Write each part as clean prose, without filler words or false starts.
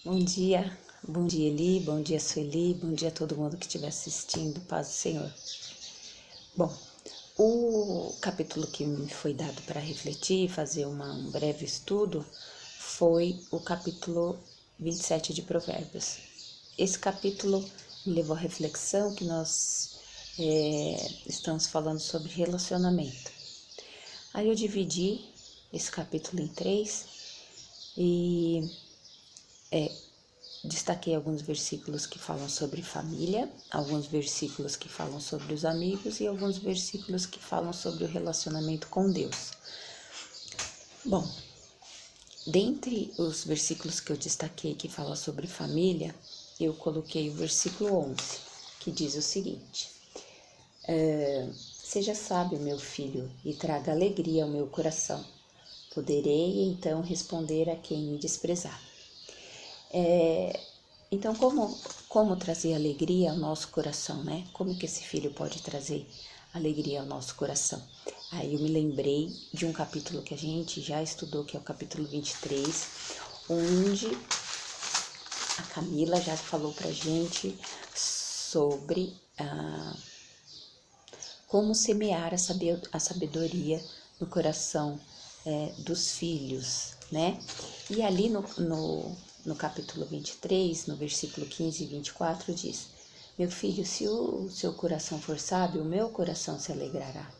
Bom dia Eli, bom dia Sueli, bom dia a todo mundo que estiver assistindo, paz do Senhor. Bom, o capítulo que me foi dado para refletir e fazer um breve estudo foi o capítulo 27 de Provérbios. Esse capítulo me levou à reflexão que nós estamos falando sobre relacionamento. Aí eu dividi esse capítulo em 3 e destaquei alguns versículos que falam sobre família, alguns versículos que falam sobre os amigos e alguns versículos que falam sobre o relacionamento com Deus. Bom, dentre os versículos que eu destaquei que falam sobre família, eu coloquei o versículo 11, que diz o seguinte: seja sábio, meu filho, e traga alegria ao meu coração. Poderei então responder a quem me desprezar. Então, como trazer alegria ao nosso coração, né? Como que esse filho pode trazer alegria ao nosso coração? Aí eu me lembrei de um capítulo que a gente já estudou, que é o capítulo 23, onde a Camila já falou pra gente sobre como semear a sabedoria no coração dos filhos, né? E ali no capítulo 23, no versículo 15 e 24, diz: meu filho, se o seu coração for sábio, o meu coração se alegrará.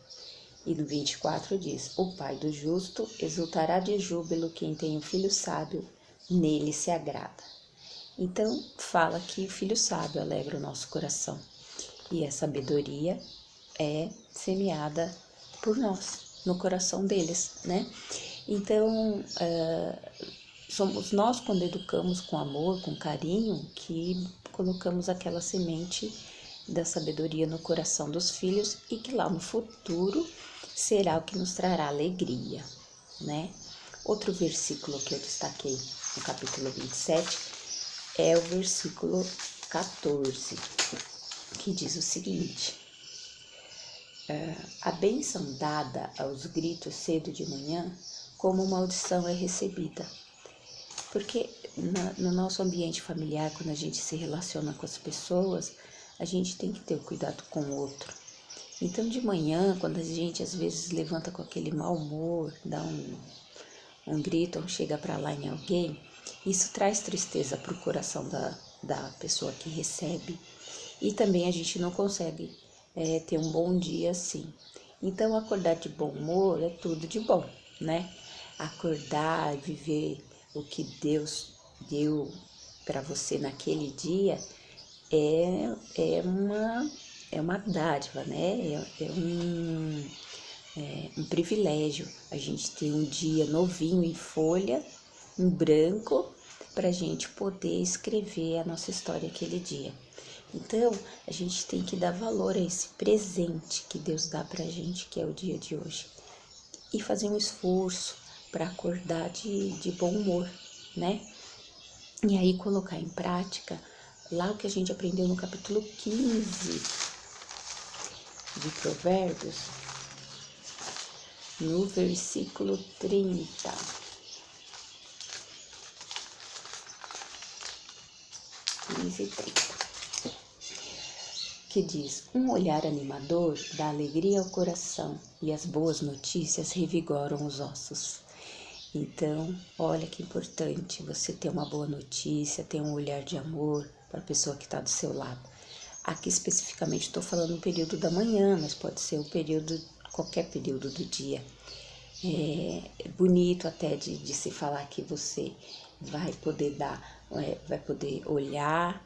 E no 24 diz: o pai do justo exultará de júbilo, quem tem um filho sábio, nele se agrada. Então, fala que o filho sábio alegra o nosso coração. E a sabedoria é semeada por nós, no coração deles, né? Então, somos nós, quando educamos com amor, com carinho, que colocamos aquela semente da sabedoria no coração dos filhos e que lá no futuro será o que nos trará alegria, né? Outro versículo que eu destaquei no capítulo 27 é o versículo 14, que diz o seguinte: a bênção dada aos gritos cedo de manhã, como maldição é recebida. Porque no nosso ambiente familiar, quando a gente se relaciona com as pessoas, a gente tem que ter o cuidado com o outro. Então, de manhã, quando a gente às vezes levanta com aquele mau humor, dá um grito ou chega para lá em alguém, isso traz tristeza para o coração da pessoa que recebe. E também a gente não consegue ter um bom dia assim. Então, acordar de bom humor é tudo de bom, né? Acordar e viver o que Deus deu para você naquele dia é uma dádiva, né? Um privilégio a gente ter um dia novinho em folha, em branco, para a gente poder escrever a nossa história aquele dia. Então, a gente tem que dar valor a esse presente que Deus dá pra gente, que é o dia de hoje. E fazer um esforço para acordar de bom humor, né? E aí colocar em prática lá o que a gente aprendeu no capítulo 15 de Provérbios, no versículo 30. 15 e 30. Que diz: um olhar animador dá alegria ao coração e as boas notícias revigoram os ossos. Então, olha que importante você ter uma boa notícia, ter um olhar de amor para a pessoa que está do seu lado. Aqui especificamente estou falando no período da manhã, mas pode ser qualquer período do dia. É bonito até de se falar que você vai poder vai poder olhar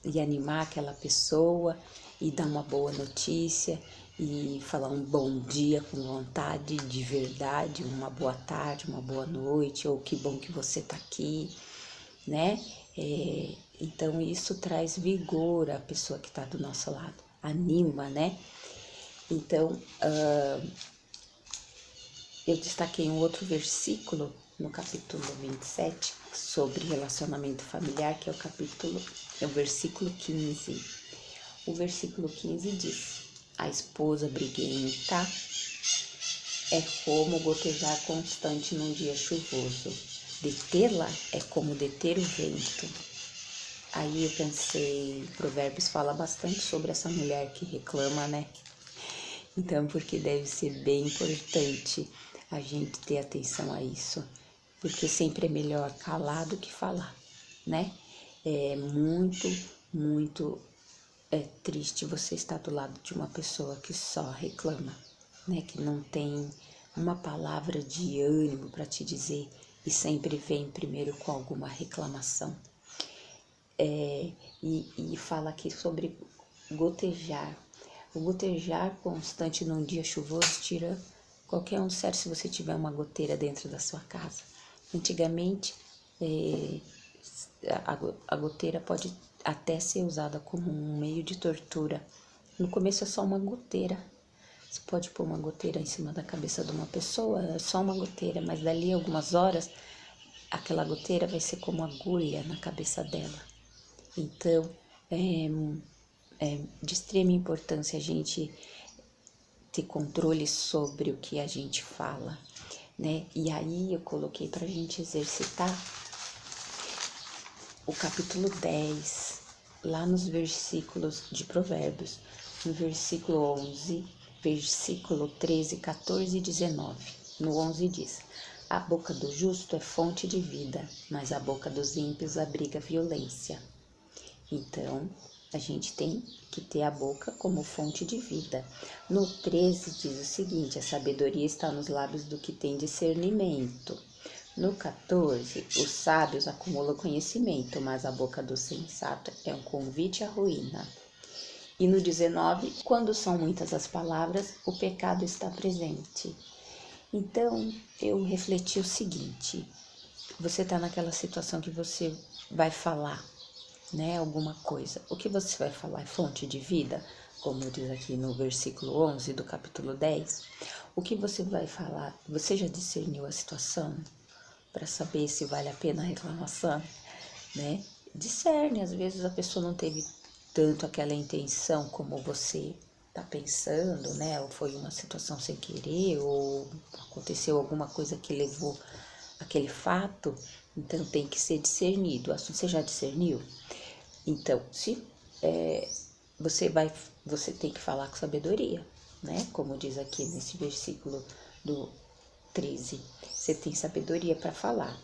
e animar aquela pessoa e dar uma boa notícia e falar um bom dia com vontade, de verdade, uma boa tarde, uma boa noite, ou que bom que você tá aqui, né? Então isso traz vigor à pessoa que tá do nosso lado, anima, né? Então, eu destaquei um outro versículo no capítulo 27 sobre relacionamento familiar, que é o versículo 15. O versículo 15 diz: a esposa briguenta é como gotejar constante num dia chuvoso. detê-la é como deter o vento. Aí eu pensei, Provérbios fala bastante sobre essa mulher que reclama, né? Então, porque deve ser bem importante a gente ter atenção a isso, porque sempre é melhor calar do que falar, né? É muito triste você estar do lado de uma pessoa que só reclama, né? Que não tem uma palavra de ânimo para te dizer e sempre vem primeiro com alguma reclamação. E fala aqui sobre gotejar. O gotejar constante num dia chuvoso tira qualquer um sério se você tiver uma goteira dentro da sua casa. Antigamente, a goteira pode até ser usada como um meio de tortura. No começo é só uma goteira. Você pode pôr uma goteira em cima da cabeça de uma pessoa, é só uma goteira, mas dali a algumas horas, aquela goteira vai ser como agulha na cabeça dela. Então, é de extrema importância a gente ter controle sobre o que a gente fala, né? E aí eu coloquei para a gente exercitar o capítulo 10, lá nos versículos de Provérbios, no versículo 11, versículo 13, 14 e 19. No 11 diz: a boca do justo é fonte de vida, mas a boca dos ímpios abriga violência. Então, a gente tem que ter a boca como fonte de vida. No 13 diz o seguinte: a sabedoria está nos lábios do que tem discernimento. No 14, os sábios acumulam conhecimento, mas a boca do sensato é um convite à ruína. E no 19, quando são muitas as palavras, o pecado está presente. Então, eu refleti o seguinte: você está naquela situação que você vai falar, né, alguma coisa. O que você vai falar é fonte de vida, como diz aqui no versículo 11 do capítulo 10. O que você vai falar, você já discerniu a situação para saber se vale a pena a reclamação, né? Discerne, às vezes a pessoa não teve tanto aquela intenção como você tá pensando, né? Ou foi uma situação sem querer, ou aconteceu alguma coisa que levou aquele fato, então tem que ser discernido. Você já discerniu? Então, se você tem que falar com sabedoria, né? Como diz aqui nesse versículo do 13, você tem sabedoria para falar.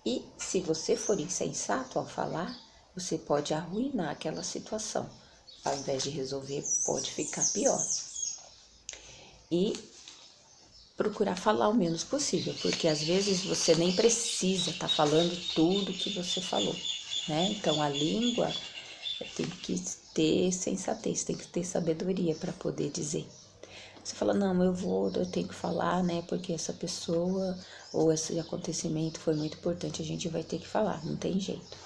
E se você for insensato ao falar, você pode arruinar aquela situação. Ao invés de resolver, pode ficar pior. E procurar falar o menos possível, porque às vezes você nem precisa estar falando tudo que você falou, né? Então a língua tem que ter sensatez, tem que ter sabedoria para poder dizer. Você fala, não, eu tenho que falar, né? Porque essa pessoa ou esse acontecimento foi muito importante, a gente vai ter que falar, não tem jeito.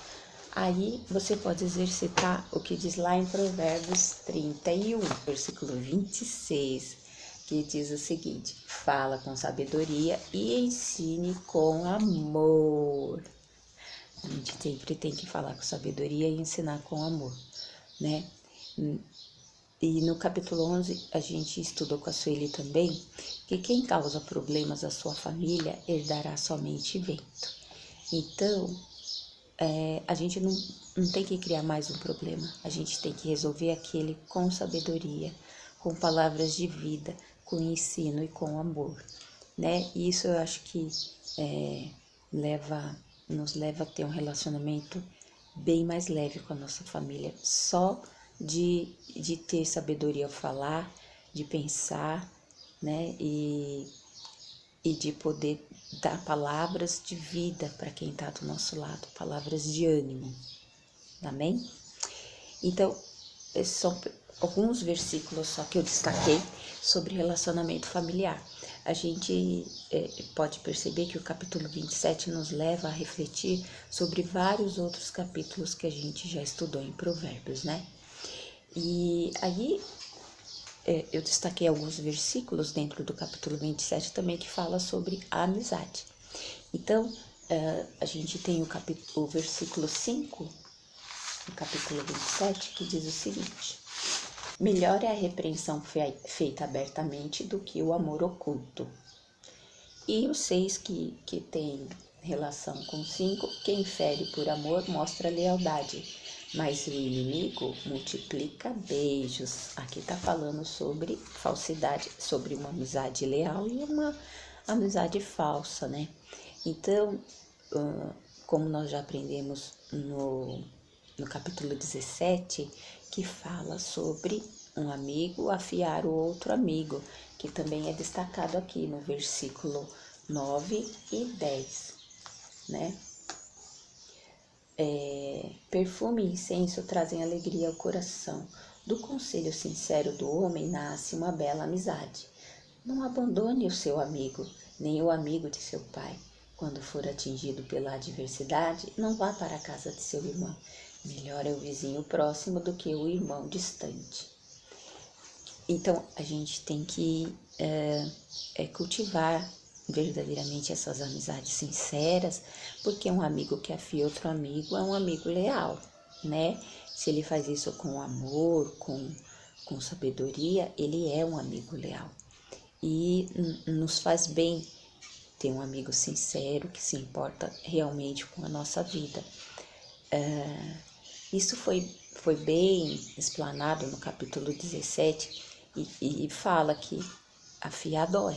Aí você pode exercitar o que diz lá em Provérbios 31, versículo 26, que diz o seguinte: fala com sabedoria e ensine com amor. A gente sempre tem que falar com sabedoria e ensinar com amor, né? E no capítulo 11, a gente estudou com a Sueli também, que quem causa problemas à sua família herdará somente vento. Então, a gente não tem que criar mais um problema, a gente tem que resolver aquele com sabedoria, com palavras de vida, com ensino e com amor, né? E isso eu acho que nos leva a ter um relacionamento bem mais leve com a nossa família, só de ter sabedoria ao falar, de pensar, né? E de poder dar palavras de vida para quem está do nosso lado, palavras de ânimo, amém? Então, esses são alguns versículos só que eu destaquei sobre relacionamento familiar. A gente pode perceber que o capítulo 27 nos leva a refletir sobre vários outros capítulos que a gente já estudou em Provérbios, né? E aí eu destaquei alguns versículos dentro do capítulo 27 também que fala sobre a amizade. Então, a gente tem o versículo 5, no capítulo 27, que diz o seguinte: melhor é a repreensão feita abertamente do que o amor oculto. E o 6 que tem relação com 5, quem fere por amor mostra lealdade, mas o inimigo multiplica beijos. Aqui está falando sobre falsidade, sobre uma amizade leal e uma amizade falsa, né? Então, como nós já aprendemos no capítulo 17, que fala sobre um amigo afiar o outro amigo, que também é destacado aqui no versículo 9 e 10, né? Perfume e incenso trazem alegria ao coração. Do conselho sincero do homem nasce uma bela amizade. Não abandone o seu amigo, nem o amigo de seu pai. Quando for atingido pela adversidade, não vá para a casa de seu irmão. Melhor é o vizinho próximo do que o irmão distante. Então, a gente tem que cultivar verdadeiramente essas amizades sinceras, porque um amigo que afia outro amigo é um amigo leal, né? Se ele faz isso com amor, com sabedoria, ele é um amigo leal. E nos faz bem ter um amigo sincero que se importa realmente com a nossa vida. Isso foi bem explanado no capítulo 17 e fala que afiar dói,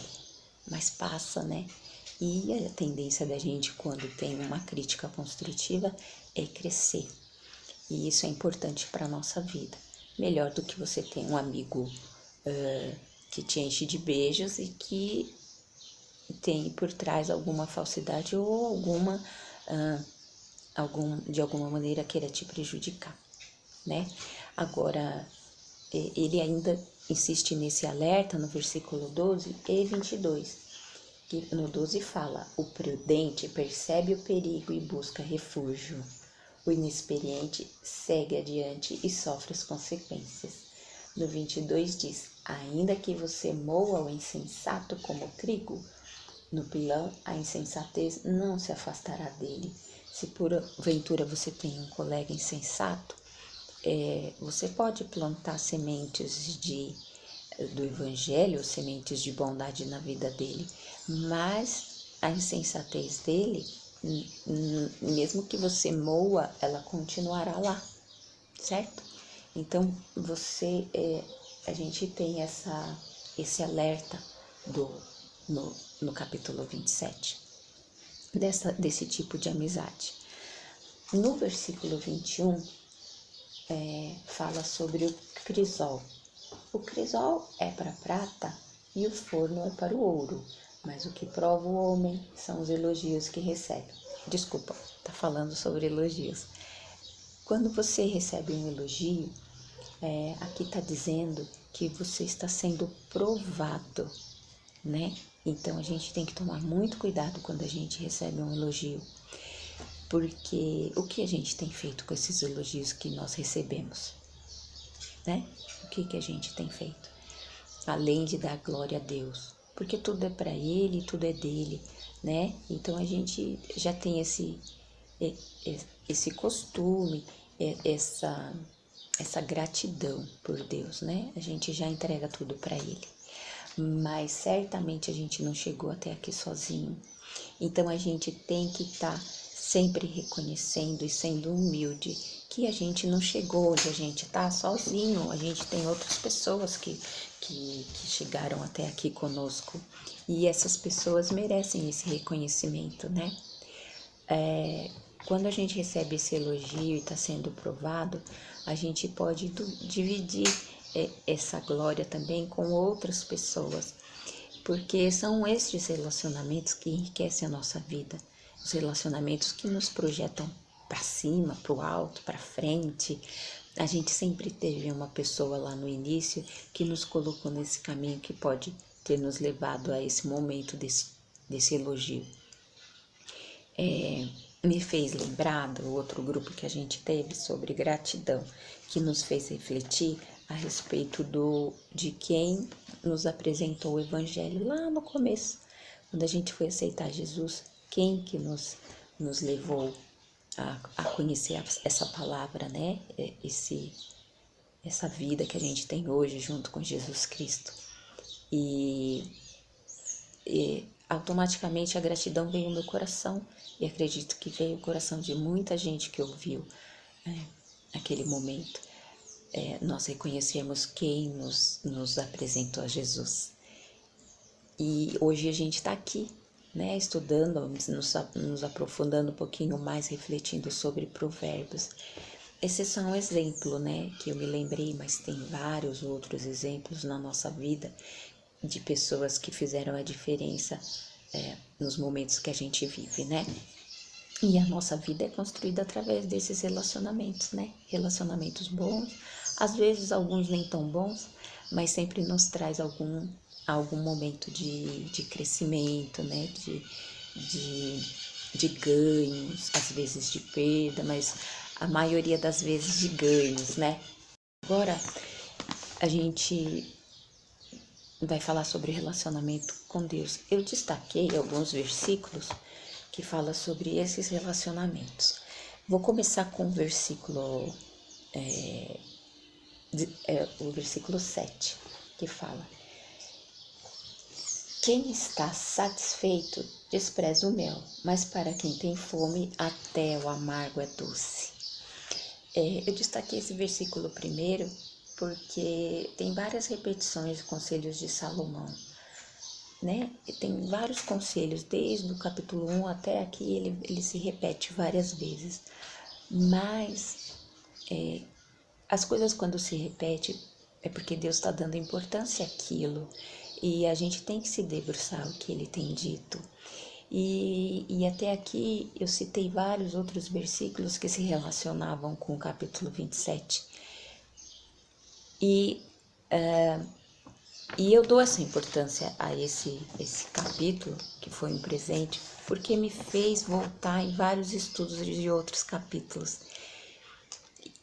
mas passa, né? E a tendência da gente, quando tem uma crítica construtiva, é crescer. E isso é importante para a nossa vida. Melhor do que você ter um amigo que te enche de beijos e que tem por trás alguma falsidade ou de alguma maneira queira te prejudicar, né? Agora, ele ainda insiste nesse alerta no versículo 12 e 22, que no 12 fala: o prudente percebe o perigo e busca refúgio. O inexperiente segue adiante e sofre as consequências. No 22 diz: ainda que você moa o insensato como trigo, no pilão a insensatez não se afastará dele. Se porventura você tem um colega insensato, você pode plantar sementes do evangelho, sementes de bondade na vida dele, mas a insensatez dele, mesmo que você moa, ela continuará lá, certo? Então, a gente tem esse alerta no capítulo 27, desse tipo de amizade. No versículo 21, fala sobre o crisol. O crisol é para a prata e o forno é para o ouro, mas o que prova o homem são os elogios que recebe. Desculpa, tá falando sobre elogios. Quando você recebe um elogio, aqui está dizendo que você está sendo provado, né? Então a gente tem que tomar muito cuidado quando a gente recebe um elogio, porque o que a gente tem feito com esses elogios que nós recebemos, né? O que a gente tem feito? Além de dar glória a Deus, porque tudo é para Ele, tudo é dele, né? Então a gente já tem esse costume, essa gratidão por Deus, né? A gente já entrega tudo para Ele. Mas certamente a gente não chegou até aqui sozinho. Então a gente tem que estar sempre reconhecendo e sendo humilde que a gente não chegou onde a gente está sozinho. A gente tem outras pessoas que chegaram até aqui conosco. E essas pessoas merecem esse reconhecimento, né? Quando a gente recebe esse elogio e está sendo provado, a gente pode dividir essa glória também com outras pessoas, porque são esses relacionamentos que enriquecem a nossa vida, os relacionamentos que nos projetam para cima, para o alto, para frente. A gente sempre teve uma pessoa lá no início que nos colocou nesse caminho que pode ter nos levado a esse momento desse elogio. Me fez lembrar do outro grupo que a gente teve sobre gratidão, que nos fez refletir a respeito de quem nos apresentou o evangelho lá no começo, quando a gente foi aceitar Jesus, quem que nos levou a conhecer essa palavra, né? Essa vida que a gente tem hoje junto com Jesus Cristo. E automaticamente a gratidão veio ao meu coração, e acredito que veio o coração de muita gente que ouviu aquele momento. Nós reconhecemos quem nos apresentou a Jesus. E hoje a gente está aqui, né, estudando, nos aprofundando um pouquinho mais, refletindo sobre provérbios. Esse é só um exemplo, né, que eu me lembrei, mas tem vários outros exemplos na nossa vida de pessoas que fizeram a diferença nos momentos que a gente vive, né? E a nossa vida é construída através desses relacionamentos, né? Relacionamentos bons, às vezes alguns nem tão bons, mas sempre nos traz algum momento de crescimento, né? De ganhos, às vezes de perda, mas a maioria das vezes de ganhos, né? Agora, a gente vai falar sobre relacionamento com Deus. Eu destaquei alguns versículos que falam sobre esses relacionamentos. Vou começar com o versículo 7, que fala: quem está satisfeito despreza o mel, mas para quem tem fome até o amargo é doce. Eu destaquei esse versículo primeiro porque tem várias repetições de conselhos de Salomão, né? E tem vários conselhos, desde o capítulo 1 até aqui, ele se repete várias vezes. Mas as coisas quando se repetem é porque Deus está dando importância àquilo. E a gente tem que se debruçar o que ele tem dito. E até aqui eu citei vários outros versículos que se relacionavam com o capítulo 27. E eu dou essa importância a esse capítulo, que foi um presente, porque me fez voltar em vários estudos de outros capítulos.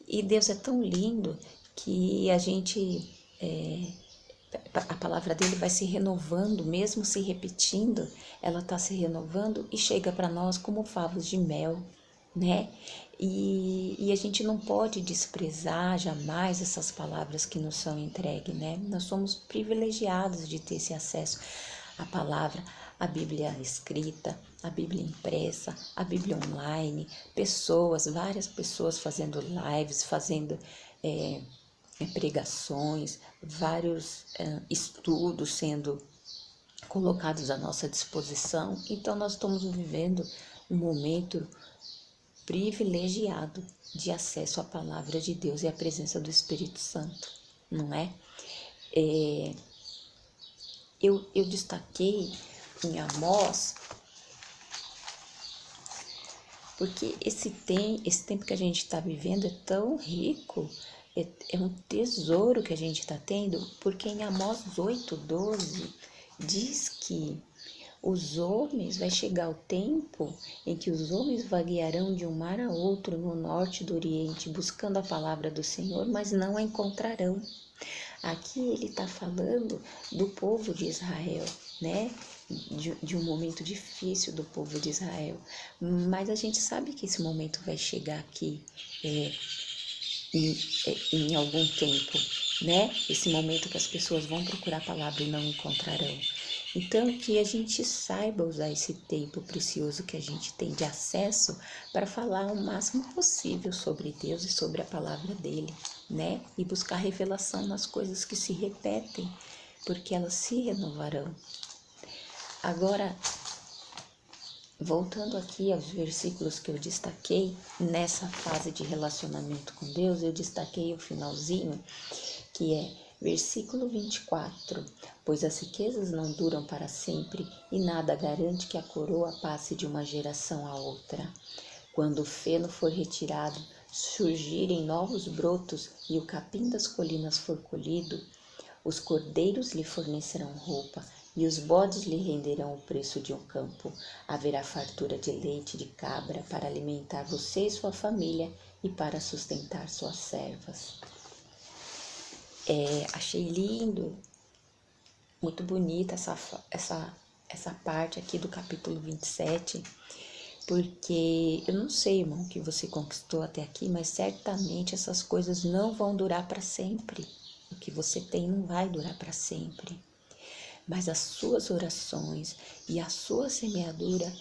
E Deus é tão lindo que a palavra dele vai se renovando, mesmo se repetindo, ela está se renovando e chega para nós como favos de mel, né? E a gente não pode desprezar jamais essas palavras que nos são entregues, né? Nós somos privilegiados de ter esse acesso à palavra, a Bíblia escrita, a Bíblia impressa, a Bíblia online, várias pessoas fazendo lives, fazendo pregações, vários estudos sendo colocados à nossa disposição. Então nós estamos vivendo um momento privilegiado de acesso à palavra de Deus e à presença do Espírito Santo, não é? Eu destaquei em Amós, porque esse tempo que a gente está vivendo é tão rico, é um tesouro que a gente está tendo, porque em Amós 8:12 diz que vai chegar o tempo em que os homens vaguearão de um mar a outro no norte do Oriente, buscando a palavra do Senhor, mas não a encontrarão. Aqui ele está falando do povo de Israel, né? De um momento difícil do povo de Israel. Mas a gente sabe que esse momento vai chegar aqui em algum tempo, né? Esse momento que as pessoas vão procurar a palavra e não encontrarão. Então, que a gente saiba usar esse tempo precioso que a gente tem de acesso para falar o máximo possível sobre Deus e sobre a palavra dele, né? E buscar revelação nas coisas que se repetem, porque elas se renovarão. Agora, voltando aqui aos versículos que eu destaquei, nessa fase de relacionamento com Deus, eu destaquei o finalzinho, que é versículo 24, pois as riquezas não duram para sempre e nada garante que a coroa passe de uma geração a outra. Quando o feno for retirado, surgirem novos brotos e o capim das colinas for colhido, os cordeiros lhe fornecerão roupa e os bodes lhe renderão o preço de um campo. Haverá fartura de leite de cabra para alimentar você e sua família e para sustentar suas servas. Achei lindo, muito bonita essa parte aqui do capítulo 27, porque eu não sei, irmão, o que você conquistou até aqui, mas certamente essas coisas não vão durar para sempre. O que você tem não vai durar para sempre. mas as suas orações e a sua semeadura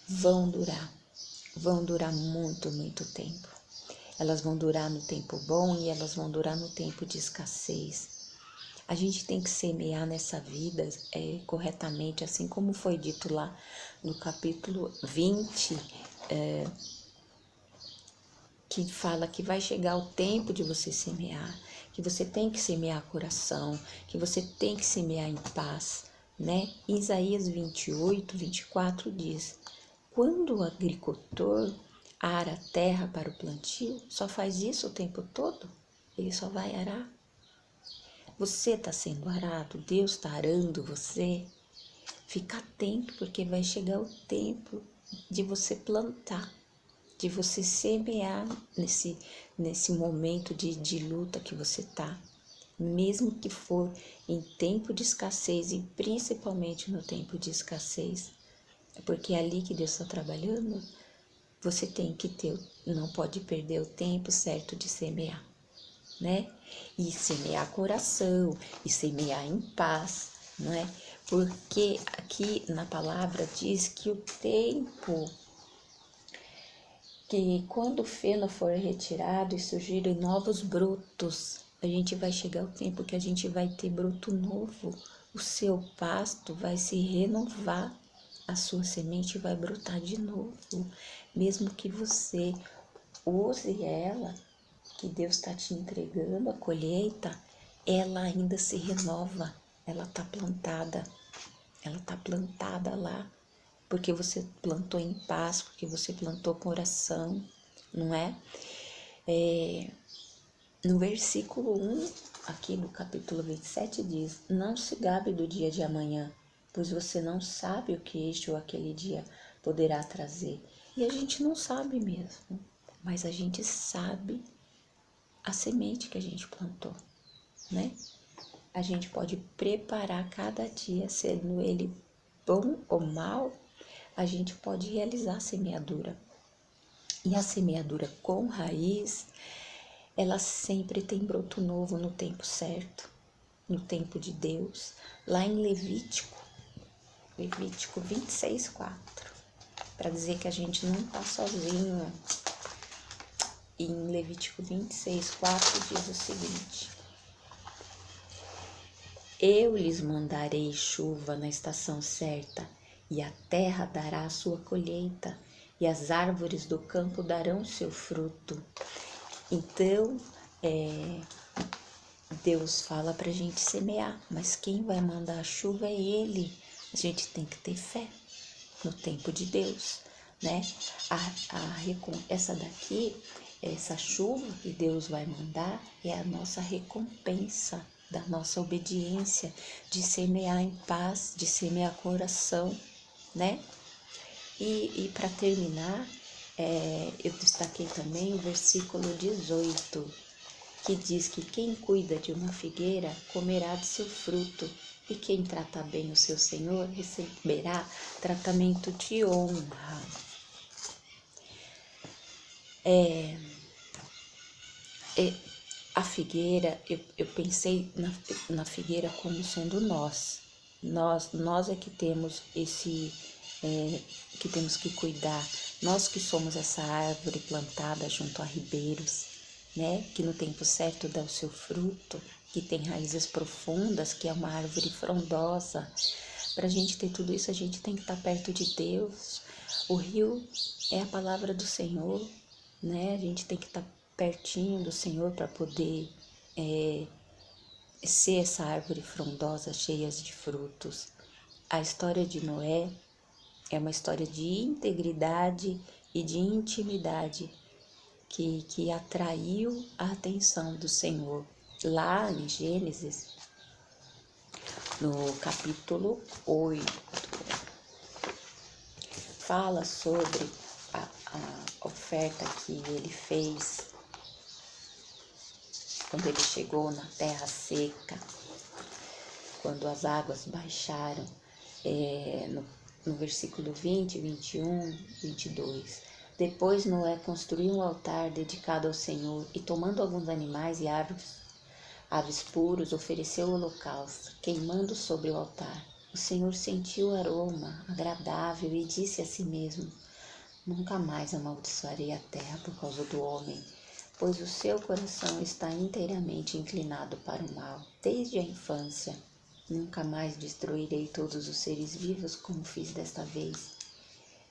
vão durar muito, muito tempo. Elas vão durar no tempo bom e elas vão durar no tempo de escassez. A gente tem que semear nessa vida corretamente, assim como foi dito lá no capítulo 20, que fala que vai chegar o tempo de você semear, que você tem que semear coração, que você tem que semear em paz, né? Isaías 28, 24 diz: quando o agricultor ara a terra para o plantio, só faz isso o tempo todo? Ele só vai arar? Você está sendo arado, Deus está arando você. Fica atento, porque vai chegar o tempo de você plantar, de você semear nesse momento de luta que você está. Mesmo que for em tempo de escassez e principalmente no tempo de escassez. Porque é ali que Deus está trabalhando, você tem que não pode perder o tempo certo de semear, né? E semear coração, e semear em paz, não é? Porque aqui na palavra diz que o tempo, que quando o feno for retirado e surgirem novos brotos, a gente vai chegar ao tempo que a gente vai ter broto novo, o seu pasto vai se renovar, a sua semente vai brotar de novo, mesmo que você use ela, que Deus está te entregando, a colheita, ela ainda se renova, ela está plantada lá, porque você plantou em paz, porque você plantou com oração, não é? No versículo 1, aqui do capítulo 27, diz: não se gabe do dia de amanhã, pois você não sabe o que este ou aquele dia poderá trazer. E a gente não sabe mesmo, mas a gente sabe a semente que a gente plantou, né? A gente pode preparar cada dia, sendo ele bom ou mal, a gente pode realizar a semeadura. E a semeadura com raiz, ela sempre tem broto novo no tempo certo, no tempo de Deus. Lá em Levítico 26, 4, para dizer que a gente não está sozinho. Em Levítico 26, 4 diz o seguinte: eu lhes mandarei chuva na estação certa, e a terra dará a sua colheita, e as árvores do campo darão seu fruto. Então, Deus fala para a gente semear, mas quem vai mandar a chuva é Ele. A gente tem que ter fé no tempo de Deus, né? Essa chuva que Deus vai mandar é a nossa recompensa da nossa obediência, de semear em paz, de semear coração, né? E para terminar, eu destaquei também o versículo 18, que diz que quem cuida de uma figueira comerá de seu fruto, e quem trata bem o seu senhor receberá tratamento de honra. A figueira, eu pensei na figueira como sendo nós. Nós é que temos que temos que cuidar. Nós que somos essa árvore plantada junto a ribeiros, né? Que no tempo certo dá o seu fruto, que tem raízes profundas, que é uma árvore frondosa. Para a gente ter tudo isso, a gente tem que estar perto de Deus. O rio é a palavra do Senhor, né? A gente tem que estar pertinho do Senhor para poder ser essa árvore frondosa, cheia de frutos. A história de Noé é uma história de integridade e de intimidade que atraiu a atenção do Senhor. Lá em Gênesis, no capítulo 8, fala sobre a oferta que ele fez quando ele chegou na terra seca, quando as águas baixaram, no versículo 20, 21, 22. Depois Noé construiu um altar dedicado ao Senhor e, tomando alguns animais e árvores, aves puros, ofereceu holocausto, queimando sobre o altar. O Senhor sentiu o aroma agradável e disse a si mesmo: nunca mais amaldiçoarei a terra por causa do homem, pois o seu coração está inteiramente inclinado para o mal, desde a infância. Nunca mais destruirei todos os seres vivos como fiz desta vez.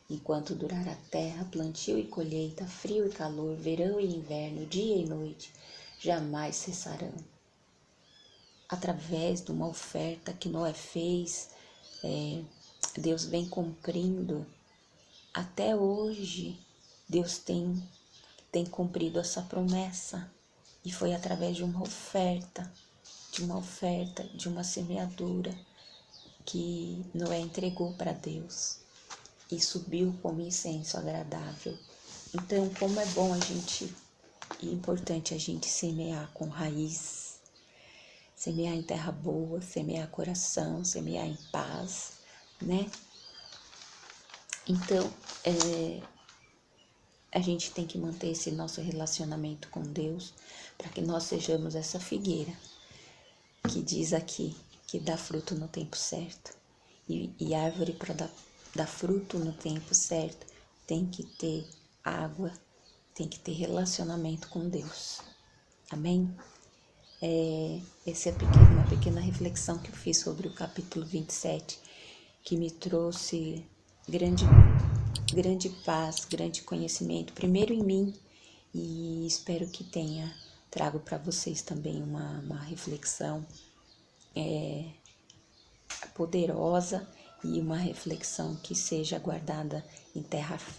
Enquanto durar a terra, plantio e colheita, frio e calor, verão e inverno, dia e noite, jamais cessarão. Através de uma oferta que Noé fez, Deus vem cumprindo. Até hoje, Deus tem cumprido essa promessa. E foi através de uma oferta, de uma semeadura que Noé entregou para Deus e subiu como incenso agradável. Então, como é bom e importante a gente semear com raiz, semear em terra boa, semear coração, semear em paz, né? Então, a gente tem que manter esse nosso relacionamento com Deus para que nós sejamos essa figueira que diz aqui que dá fruto no tempo certo. E árvore para dar fruto no tempo certo tem que ter água, tem que ter relacionamento com Deus. Amém? Essa é uma pequena reflexão que eu fiz sobre o capítulo 27, que me trouxe grande paz, grande conhecimento, primeiro em mim, e espero que trago para vocês também uma reflexão poderosa e uma reflexão que seja guardada em terra fértil.